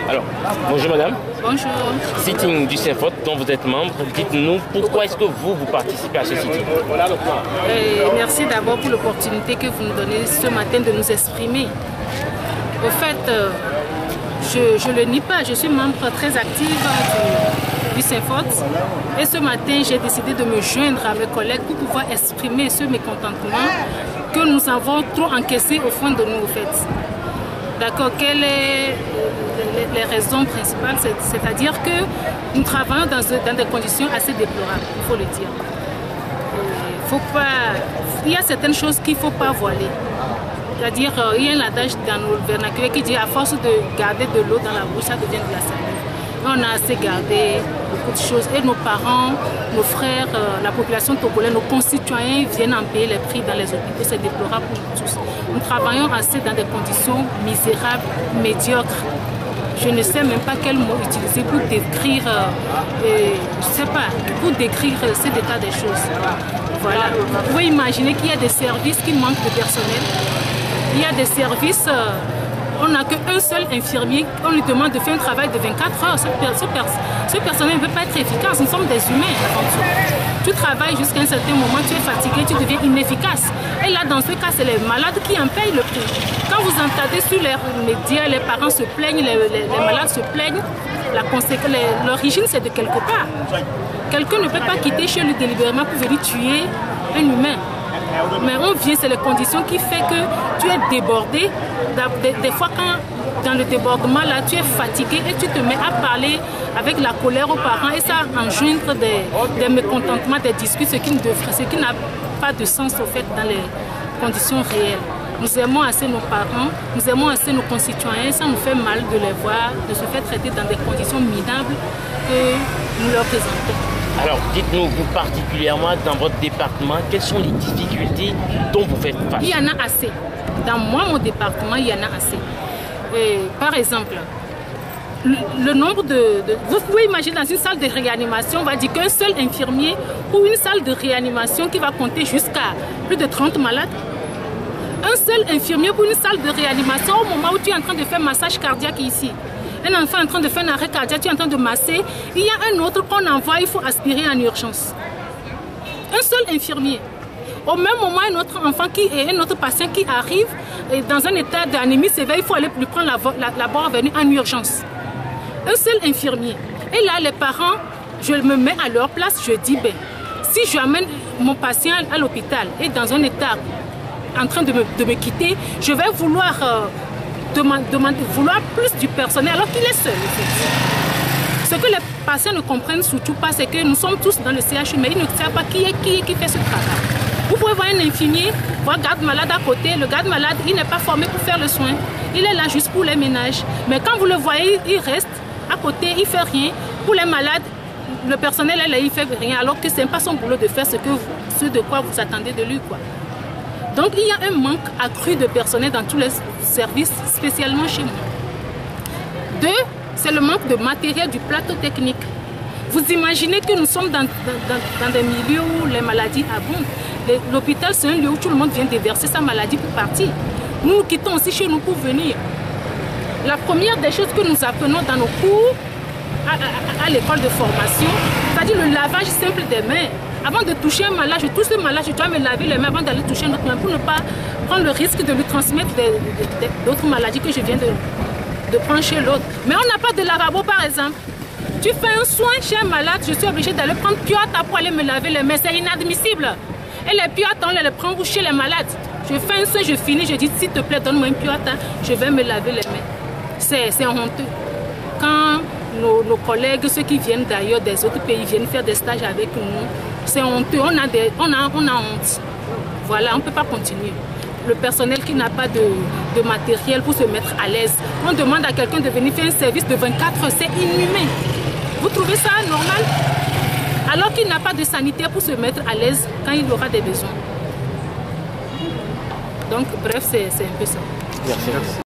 Alors, bonjour madame. Bonjour. Sitting du Saint-Fort dont vous êtes membre, dites-nous pourquoi est-ce que vous participez à ce sitting? Merci d'abord pour l'opportunité que vous nous donnez ce matin de nous exprimer. Au fait, je ne le nie pas, je suis membre très active du Saint-Fort et ce matin j'ai décidé de me joindre à mes collègues pour pouvoir exprimer ce mécontentement que nous avons trop encaissé au fond de nous au fait. D'accord, quelles sont les raisons principales? C'est-à-dire que nous travaillons dans des conditions assez déplorables, il faut le dire. Il y a certaines choses qu'il ne faut pas voiler. C'est-à-dire, il y a un adage dans nos vernaculaires qui dit à force de garder de l'eau dans la bouche, ça devient de la salive. On a assez gardé beaucoup de choses. Et nos parents, nos frères, la population togolaise, nos concitoyens viennent en payer les prix dans les hôpitaux. C'est déplorable pour nous tous. Nous travaillons assez dans des conditions misérables, médiocres. Je ne sais même pas quel mot utiliser pour décrire, pour décrire cet état des choses. Voilà. Vous pouvez imaginer qu'il y a des services qui manquent de personnel. Il y a des services, on n'a qu'un seul infirmier, on lui demande de faire un travail de 24 heures. Ce personnel ne peut pas être efficace, nous sommes des humains avant tout. Tu travailles jusqu'à un certain moment, tu es fatigué, tu deviens inefficace. Et là, dans ce cas, c'est les malades qui en payent le prix. Quand vous entendez sur les médias, les parents se plaignent, les malades se plaignent, l'origine c'est de quelque part. Quelqu'un ne peut pas quitter chez lui délibérément pour venir tuer un humain. Mais on vient, c'est les conditions qui font que tu es débordé. Des fois, quand dans le débordement, là, tu es fatigué et tu te mets à parler avec la colère aux parents et ça engendre des mécontentements, des disputes, ce qui n'a pas de sens au fait dans les conditions réelles. Nous aimons assez nos parents, nous aimons assez nos concitoyens, ça nous fait mal de les voir, de se faire traiter dans des conditions minables que nous leur présentons. Alors, dites-nous, vous particulièrement dans votre département, quelles sont les difficultés dont vous faites face? Il y en a assez. Dans mon département, il y en a assez. Par exemple, le nombre vous pouvez imaginer dans une salle de réanimation, on va dire qu'un seul infirmier pour une salle de réanimation qui va compter jusqu'à plus de 30 malades. Un seul infirmier pour une salle de réanimation au moment où tu es en train de faire massage cardiaque ici. Un enfant en train de faire un arrêt cardiaque, tu es en train de masser. Il y a un autre qu'on envoie, il faut aspirer en urgence. Un seul infirmier. Au même moment, un autre enfant un autre patient qui arrive dans un état d'anémie sévère, il faut aller lui prendre la barre venue en urgence. Un seul infirmier. Et là, les parents, je me mets à leur place, je dis, ben, si j'amène mon patient à l'hôpital et dans un état en train de me quitter, je vais vouloir vouloir plus du personnel alors qu'il est seul. En fait. Ce que les patients ne comprennent surtout pas, c'est que nous sommes tous dans le CHU, mais ils ne savent pas qui fait ce travail. Vous pouvez voir un infirmier, voir garde malade à côté. Le garde malade, il n'est pas formé pour faire le soin. Il est là juste pour les ménages. Mais quand vous le voyez, il reste à côté, il ne fait rien. Pour les malades, le personnel est là, il ne fait rien, alors que ce n'est pas son boulot de faire ce de quoi vous attendez de lui, quoi. Donc il y a un manque accru de personnel dans tous les services, spécialement chez nous. Deux, c'est le manque de matériel du plateau technique. Vous imaginez que nous sommes dans des milieux où les maladies abondent. L'hôpital, c'est un lieu où tout le monde vient déverser sa maladie pour partir. Nous quittons aussi chez nous pour venir. La première des choses que nous apprenons dans nos cours à l'école de formation, c'est-à-dire le lavage simple des mains. Avant de toucher un malade, je touche le malade, je dois me laver les mains avant d'aller toucher un autre malade pour ne pas prendre le risque de lui transmettre d'autres maladies que je viens de prendre chez l'autre. Mais on n'a pas de lavabo par exemple. Tu fais un soin chez un malade, je suis obligée d'aller prendre Pioata pour aller me laver les mains. C'est inadmissible. Et les Pioata, on les prend chez les malades. Je fais un soin, je finis, je dis s'il te plaît, donne-moi un Pioata, je vais me laver les mains. C'est honteux. Quand nos collègues, ceux qui viennent d'ailleurs des autres pays, viennent faire des stages avec nous, c'est honteux, on a honte. Voilà, on ne peut pas continuer. Le personnel qui n'a pas de matériel pour se mettre à l'aise, on demande à quelqu'un de venir faire un service de 24 heures, c'est inhumain. Vous trouvez ça normal? Alors qu'il n'a pas de sanitaire pour se mettre à l'aise quand il aura des besoins. Donc bref, c'est un peu ça. Merci.